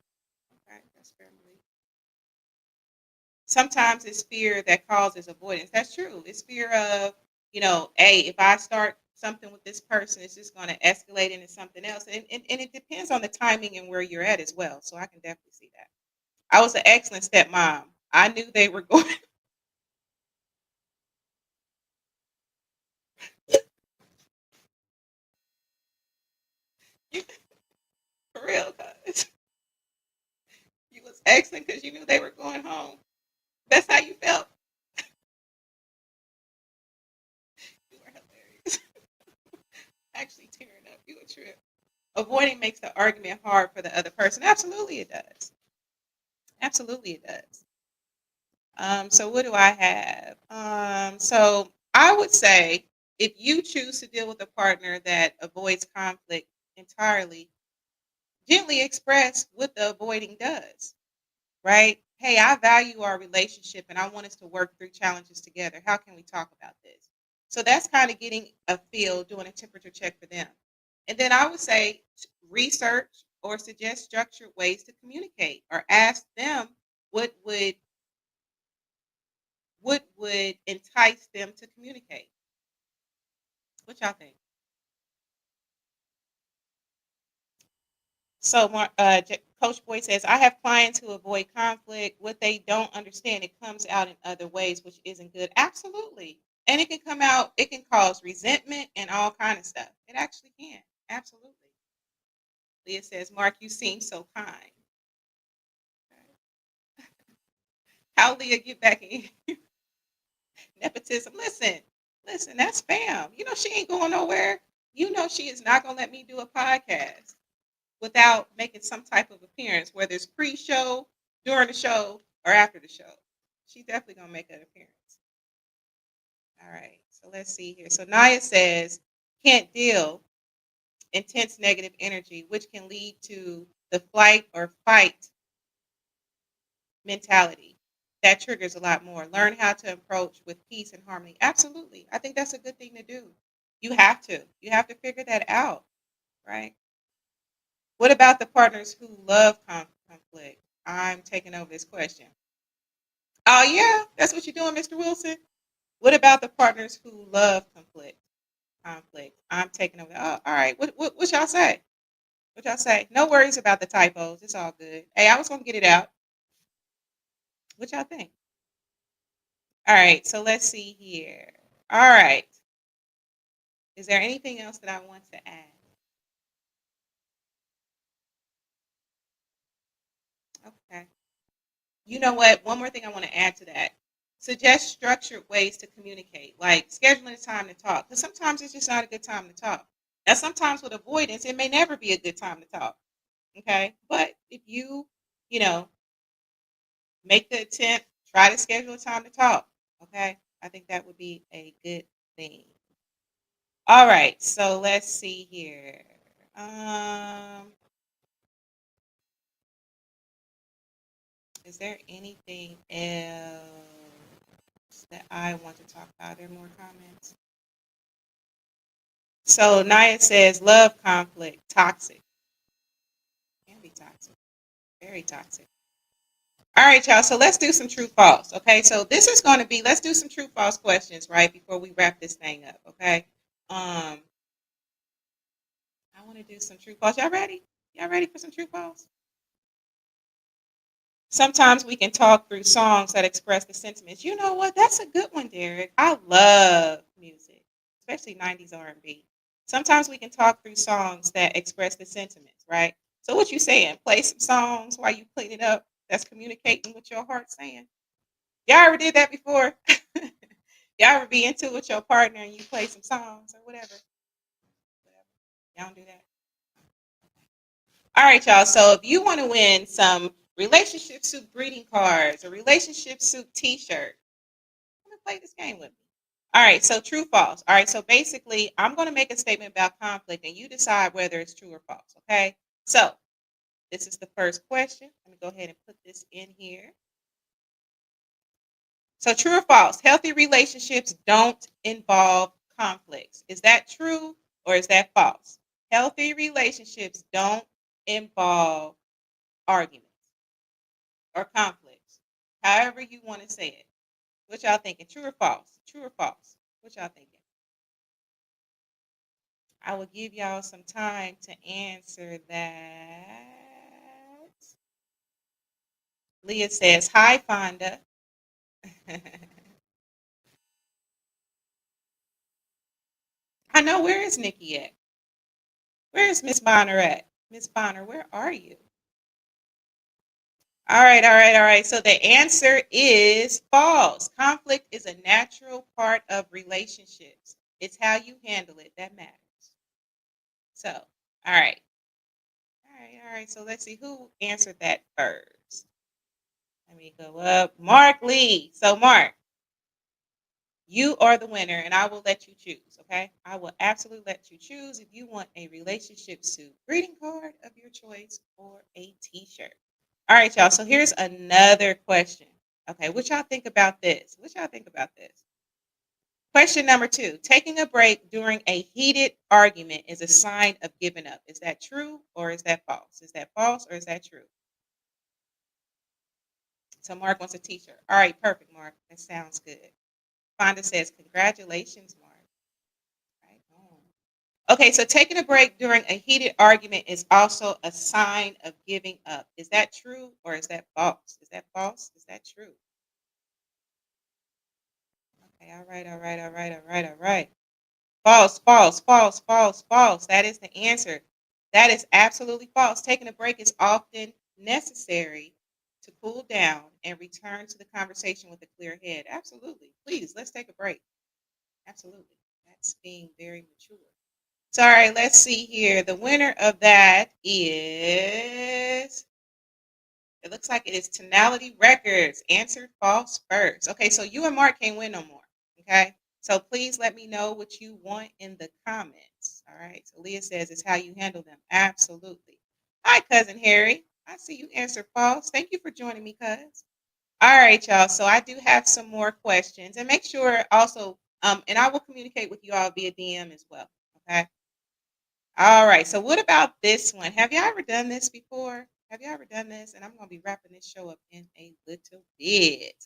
Okay. That's fair. Sometimes it's fear that causes avoidance. That's true. It's fear of, hey, if I start something with this person, it's just going to escalate into something else. And it depends on the timing and where you're at as well. So I can definitely see that. I was an excellent stepmom. I knew they were going, you, for real, cuz you was excellent because you knew they were going home. That's how you felt. You were hilarious. Actually tearing up. You a trip. Avoiding makes the argument hard for the other person. Absolutely it does. Absolutely it does. So what do I have? So I would say if you choose to deal with a partner that avoids conflict entirely, gently express what the avoiding does, right? Hey, I value our relationship and I want us to work through challenges together. How can we talk about this? So that's kind of getting a feel, doing a temperature check for them. And then I would say research or suggest structured ways to communicate or ask them what would entice them to communicate. What y'all think? So, Coach Boyd says, I have clients who avoid conflict. What they don't understand, it comes out in other ways, which isn't good. Absolutely. And it can come out, it can cause resentment and all kind of stuff. It actually can. Absolutely. Leah says, Mark, you seem so kind. How Leah get back in nepotism? Listen, that's spam. You know she ain't going nowhere. You know she is not going to let me do a podcast without making some type of appearance, whether it's pre-show, during the show, or after the show. She's definitely gonna make an appearance. All right. So let's see here. So Naya says, can't deal intense negative energy, which can lead to the flight or fight mentality. That triggers a lot more. Learn how to approach with peace and harmony. Absolutely. I think that's a good thing to do. You have to. You have to figure that out, right? What about the partners who love conflict? I'm taking over this question. Oh, yeah, that's what you're doing, Mr. Wilson. What about the partners who love conflict? Conflict. I'm taking over. Oh, all right. What y'all say? What y'all say? No worries about the typos. It's all good. Hey, I was gonna get it out. What y'all think? All right. So let's see here. All right. Is there anything else that I want to add? Okay. You know what? One more thing I want to add to that. Suggest structured ways to communicate, like scheduling a time to talk. Because sometimes it's just not a good time to talk. Now, sometimes with avoidance, it may never be a good time to talk. Okay. But if you know, make the attempt, try to schedule a time to talk. Okay. I think that would be a good thing. All right. So let's see here. Um, is there anything else that I want to talk about? Are there more comments? So Naya says, love conflict, toxic. Can be toxic, very toxic. All right, y'all. So let's do some true false. Okay. So this is going to be, let's do some true false questions, right? Before we wrap this thing up. Okay. Um, I want to do some true false. Y'all ready? Y'all ready for some true false? Sometimes we can talk through songs that express the sentiments. You know what? That's a good one, Derek. I love music, especially 90s R&B. Sometimes we can talk through songs that express the sentiments, right? So what you saying? Play some songs while you clean it up. That's communicating with your heart saying. Y'all ever did that before? Y'all ever be into it with your partner and you play some songs or whatever? Y'all don't do that? All right, y'all. So if you want to win some Relationship Soup greeting cards or Relationship Soup t-shirt, I'm going to play this game with me. All right, so true, false. All right, so basically, I'm going to make a statement about conflict and you decide whether it's true or false, okay? So this is the first question. Let me go ahead and put this in here. So true or false, healthy relationships don't involve conflicts. Is that true or is that false? Healthy relationships don't involve arguments or conflicts, however you want to say it. What y'all thinking? True or false? True or false? What y'all thinking? I will give y'all some time to answer that. Leah says, hi, Fonda. I know, where is Nikki at? Where is Miss Bonner at? Miss Bonner, where are you? All right, all right, all right. So the answer is false. Conflict is a natural part of relationships. It's how you handle it that matters. So, all right. All right, all right. So let's see who answered that first. Let me go up. Mark Lee. So, Mark, you are the winner, and I will let you choose, okay? I will absolutely let you choose if you want a relationship suit greeting card of your choice or a t-shirt. All right, y'all. So here's another question. Okay, what y'all think about this? What y'all think about this? Question number 2. Taking a break during a heated argument is a sign of giving up. Is that true or is that false? Is that false or is that true? So Mark wants a t-shirt. All right, perfect, Mark. That sounds good. Fonda says, congratulations, Mark. Right on. Okay, so taking a break during a heated argument is also a sign of giving up. Is that true or is that false? Is that false? Is that true? Okay, all right, all right, all right, all right, all right. False, false, false, false, false. That is the answer. That is absolutely false. Taking a break is often necessary to cool down and return to the conversation with a clear head. Absolutely. Please, let's take a break. Absolutely. That's being very mature. So, all right, let's see here. The winner of that is, it looks like it is Tonality Records. Answered false first. Okay, so you and Mark can't win no more. Okay, so please let me know what you want in the comments. All right, so Leah says it's how you handle them. Absolutely. Hi, Cousin Harry. I see you answered false. Thank you for joining me, cuz. All right, y'all. So I do have some more questions, and make sure also, and I will communicate with you all via DM as well. Okay. All right. So what about this one? Have you ever done this before? Have you ever done this? And I'm going to be wrapping this show up in a little bit.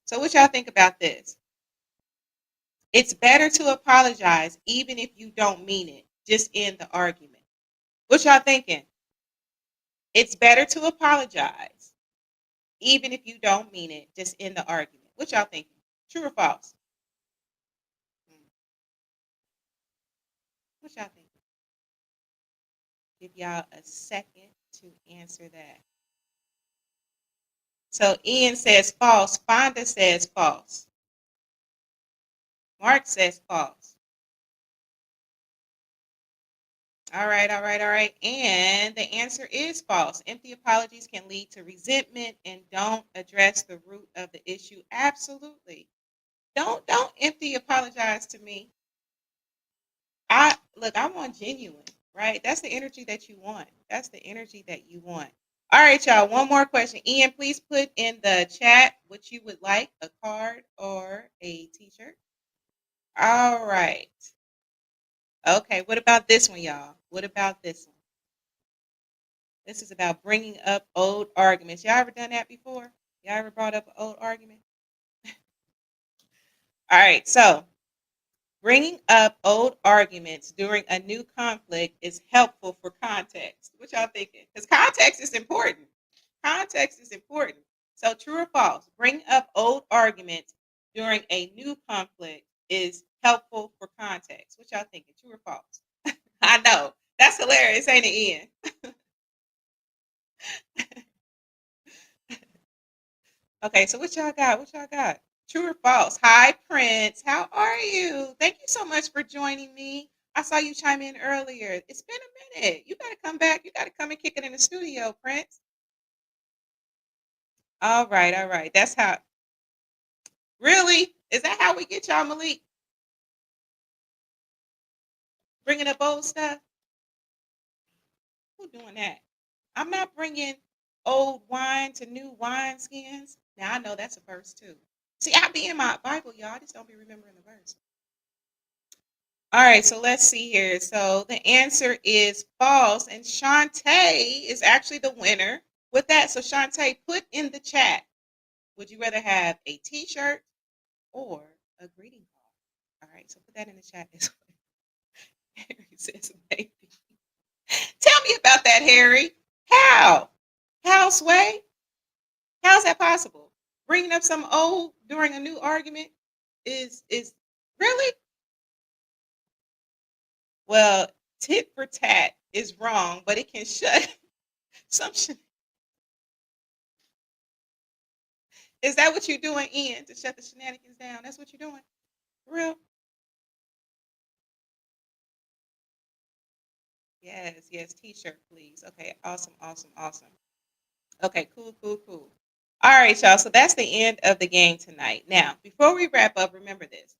So what y'all think about this? It's better to apologize even if you don't mean it. Just end the argument. What y'all thinking? It's better to apologize even if you don't mean it. Just end the argument. What y'all thinking? True or false? Hmm. What y'all thinking? Give y'all a second to answer that. So Ian says false. Fonda says false. Mark says false. All right, all right, all right. And the answer is false. Empty apologies can lead to resentment and don't address the root of the issue. Absolutely. Don't empty apologize to me. I want genuine, right? That's the energy that you want. That's the energy that you want. All right, y'all. One more question. Ian, please put in the chat what you would like, a card or a t-shirt. All right. Okay, what about this one, y'all? What about this one? This is about bringing up old arguments. Y'all ever done that before? Y'all ever brought up an old argument? All right, so bringing up old arguments during a new conflict is helpful for context. What y'all thinking? Because context is important. Context is important. So, true or false? Bring up old arguments during a new conflict is helpful for context. What y'all thinking? True or false? I know. That's hilarious, ain't it, Ian? Okay, so what y'all got? What y'all got? True or false? Hi, Prince. How are you? Thank you so much for joining me. I saw you chime in earlier. It's been a minute. You got to come back. You got to come and kick it in the studio, Prince. All right, all right. That's how. Really? Is that how we get y'all, Malik? Bringing up old stuff? Who doing that? I'm not bringing old wine to new wine skins. Now I know that's a verse too. See, I be in my Bible, y'all. I just don't be remembering the verse. All right, so let's see here. So the answer is false, and Shantae is actually the winner with that. So Shantae, put in the chat. Would you rather have a T-shirt or a greeting card? All right, so put that in the chat as well. Harry says maybe. Tell me about that, Harry. How? How, Sway? How's that possible? Bringing up some old during a new argument is really well. Tit for tat is wrong, but it can shut some. Is that what you're doing, Ian, to shut the shenanigans down? That's what you're doing, for real? Yes, yes. T-shirt, please. Okay, awesome, awesome, awesome. Okay, cool, cool, cool. All right, y'all. So that's the end of the game tonight. Now, before we wrap up, remember this: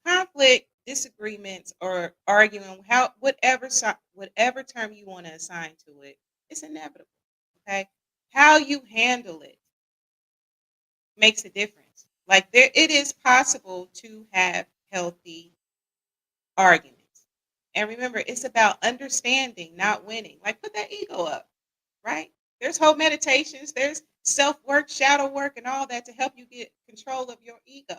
conflict, disagreements, or arguing, whatever term you want to assign to it, it's inevitable. Okay, how you handle it makes a difference. Like it is possible to have healthy arguments. And remember, it's about understanding, not winning. Like put that ego up, right? There's whole meditations, there's self work, shadow work, and all that to help you get control of your ego.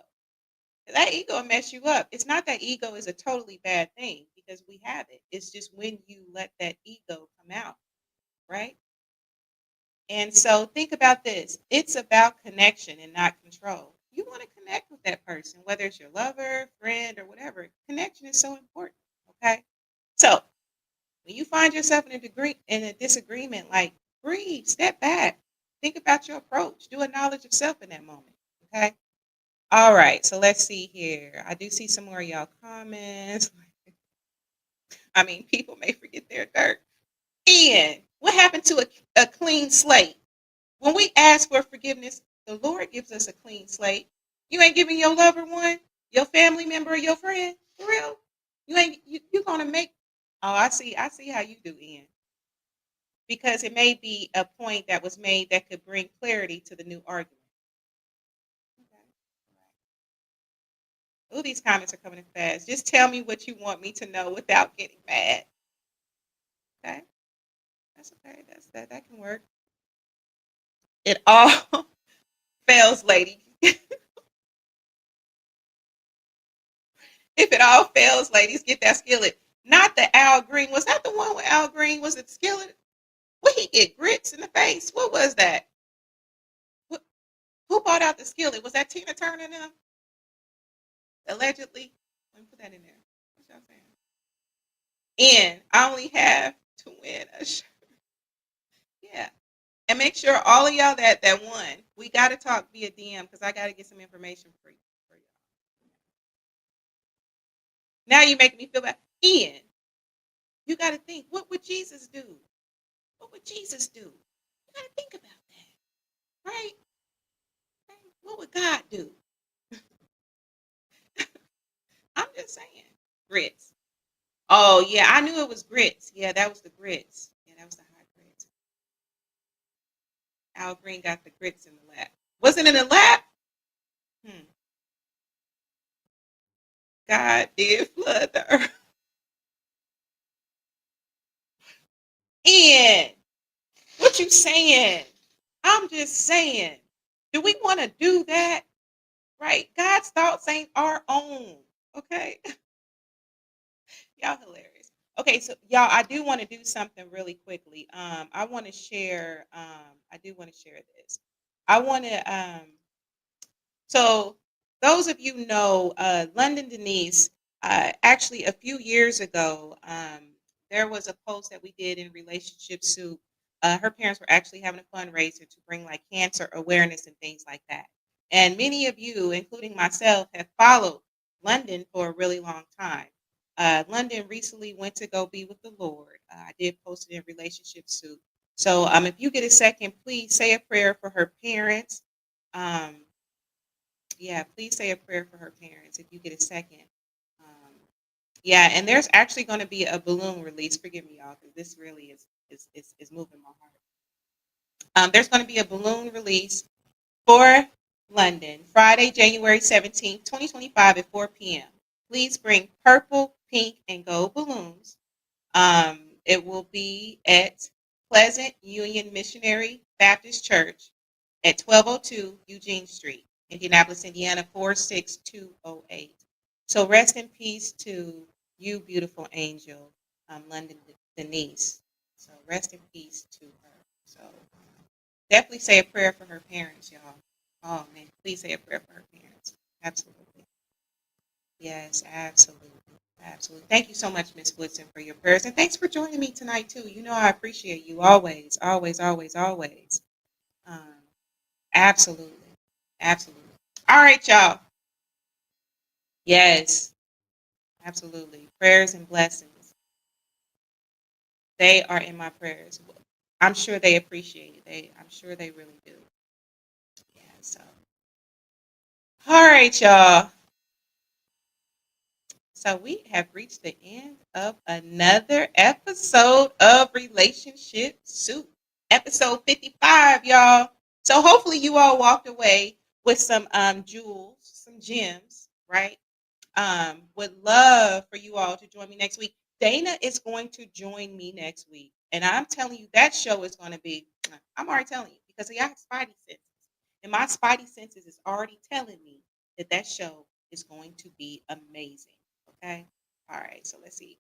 That ego will mess you up. It's not that ego is a totally bad thing because we have it. It's just when you let that ego come out, right? And so think about this. It's about connection and not control. You want to connect with that person, whether it's your lover, friend, or whatever. Connection is so important. Okay. So when you find yourself in a disagreement, like breathe, step back, think about your approach, do a knowledge of self in that moment. Okay. All right. So let's see here. I do see some more of y'all comments. I mean, people may forget their dirt. Ian, what happened to a clean slate? When we ask for forgiveness, the Lord gives us a clean slate. You ain't giving your lover one, your family member, or your friend, for real. You ain't you gonna make. Oh, I see how you do, Ian. Because it may be a point that was made that could bring clarity to the new argument. Okay. Oh, these comments are coming in fast. Just tell me what you want me to know without getting mad. Okay, that's okay. That can work. It all fails, lady. If it all fails, ladies, get that skillet. Not the Al Green. Was that the one with Al Green? Was it skillet? What he get grits in the face? What was that? What, who bought out the skillet? Was that Tina Turner now? Allegedly. Let me put that in there. What y'all saying? And I only have to win a shirt. Yeah. And make sure all of y'all that won, we got to talk via DM because I got to get some information for you. For y'all. Now you making me feel bad. Ian, you got to think, what would Jesus do? What would Jesus do? You got to think about that, right? What would God do? I'm just saying. Grits. Oh, yeah, I knew it was grits. Yeah, that was the grits. Yeah, that was the hot grits. Al Green got the grits in the lap. Was it in the lap? Hmm. God did flood the earth. Ian, what you saying? I'm just saying. Do we want to do that? Right? God's thoughts ain't our own. Okay? Y'all hilarious. Okay, so y'all, I do want to do something really quickly. I want to share. I do want to share this. I want to. So those of you know, London Denise. Actually, a few years ago, there was a post that we did in Relationship Soup. Her parents were actually having a fundraiser to bring like cancer awareness and things like that. And many of you, including myself, have followed London for a really long time. London recently went to go be with the Lord. I did post it in Relationship Soup. So if you get a second, please say a prayer for her parents. Um, yeah, please say a prayer for her parents if you get a second. Um, yeah, and there's actually going to be a balloon release. Forgive me, y'all, because this really is moving my heart. There's going to be a balloon release for London, Friday, January 17th, 2025 at 4 p.m. Please bring purple, pink, and gold balloons. It will be at Pleasant Union Missionary Baptist Church at 1202 Eugene Street, Indianapolis, Indiana 46208. So rest in peace to you, beautiful angel, London Denise. So rest in peace to her. So definitely say a prayer for her parents, y'all. Oh man, please say a prayer for her parents. Absolutely. Yes, absolutely. Absolutely. Thank you so much, Miss Woodson, for your prayers. And thanks for joining me tonight, too. You know, I appreciate you always, always, always, always. Um, absolutely. Absolutely. All right, y'all. Yes, absolutely. Prayers and blessings. They are in my prayers. I'm sure they appreciate it. I'm sure they really do. Yeah, so. All right, y'all. So we have reached the end of another episode of Relationship Soup, episode 55, y'all. So hopefully you all walked away with some jewels, some gems, right? Would love for you all to join me next week. Dana is going to join me next week, and I'm telling you that show is going to be. I'm already telling you because I got spidey senses, and my spidey senses is already telling me that that show is going to be amazing. Okay, all right. So let's see.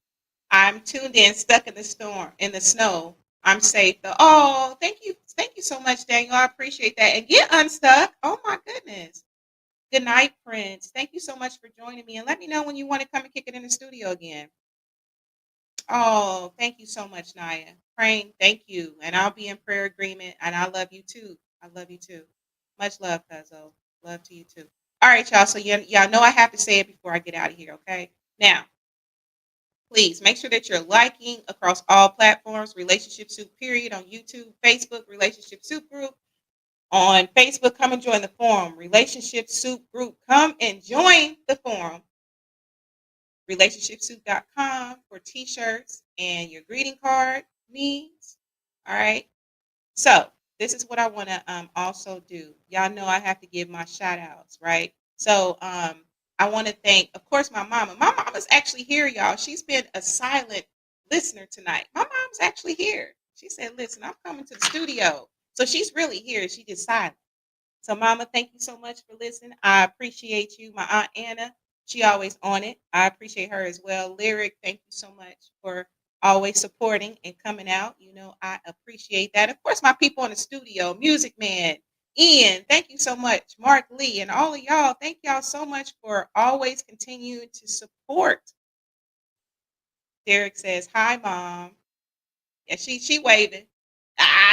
I'm tuned in, stuck in the storm, in the snow. I'm safe though. Oh, thank you so much, Daniel. I appreciate that. And get unstuck. Oh my goodness. Good night, Prince. Thank you so much for joining me. And let me know when you want to come and kick it in the studio again. Oh, thank you so much, Naya. Praying, thank you. And I'll be in prayer agreement. And I love you too. I love you too. Much love, Cuzzo. Love to you too. All right, y'all. So y'all know I have to say it before I get out of here, okay? Now, please make sure that you're liking across all platforms, Relationship Soup period on YouTube, Facebook, Relationship Soup Group. On Facebook, come and join the forum. Relationship Soup Group. Come and join the forum. RelationshipSoup.com for t-shirts and your greeting card needs. All right. So this is what I want to also do. Y'all know I have to give my shout outs, right? So I want to thank, of course, my mama. My mama's actually here, y'all. She's been a silent listener tonight. My mom's actually here. She said, listen, I'm coming to the studio. So she's really here. She just silent. So, Mama, thank you so much for listening. I appreciate you. My Aunt Anna, she always on it. I appreciate her as well. Lyric, thank you so much for always supporting and coming out. You know, I appreciate that. Of course, my people in the studio, Music Man, Ian, thank you so much. Mark Lee, and all of y'all, thank y'all so much for always continuing to support. Derek says, hi, Mom. Yeah, she waving.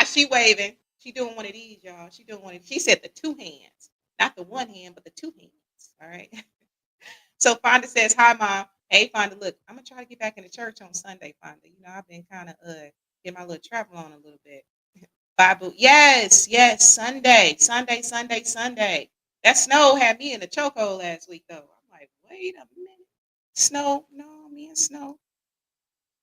She waving. She doing one of these, y'all. She doing one of. She said the two hands, not the one hand, but the two hands. All right. So Fonda says, "Hi, Mom. Hey, Fonda. Look, I'm gonna try to get back into church on Sunday, Fonda. You know, I've been kind of get my little travel on a little bit. Bible, yes, yes. Sunday, Sunday, Sunday, Sunday. That snow had me in the chokehold last week, though. I'm like, wait a minute, snow? No, me and snow.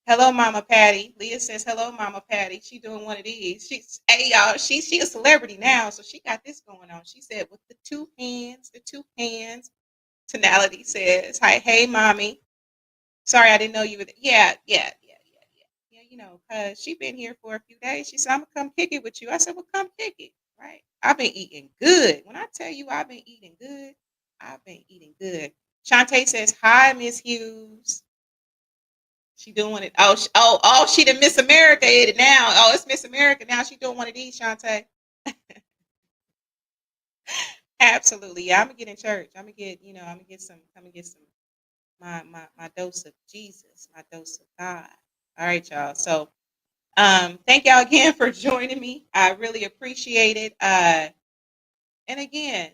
Hello, Mama Patty. Leah says, "Hello, Mama Patty." She doing one of these. She's hey y'all. She a celebrity now, so she got this going on. She said, "With the two hands, the two hands." Tonality says, "Hi, hey, mommy. Sorry, I didn't know you were there." Yeah, yeah, yeah, yeah, yeah. Yeah, you know, cause she been here for a few days. She said, "I'm gonna come kick it with you." I said, "Well, come kick it." Right? I've been eating good. When I tell you I've been eating good, I've been eating good. Shantae says, "Hi, Miss Hughes." She doing one of she the Miss America it now. Oh, it's Miss America now. She doing one of these, Shantae. Absolutely. Yeah, I'm gonna get in church. I'm gonna get some my dose of Jesus, my dose of God. All right, y'all. So thank y'all again for joining me. I really appreciate it. And again,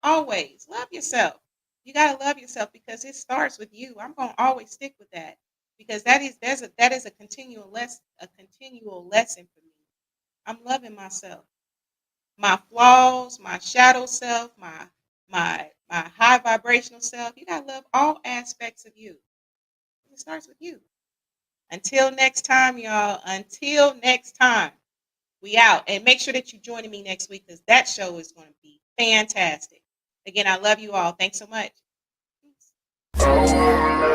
always love yourself. You gotta love yourself because it starts with you. I'm gonna always stick with that because that is a continual lesson for me. I'm loving myself, my flaws, my shadow self, my high vibrational self. You gotta love all aspects of you. It starts with you. Until next time, y'all. Until next time, we out. And make sure that you join me next week because that show is going to be fantastic. Again, I love you all. Thanks so much. Peace.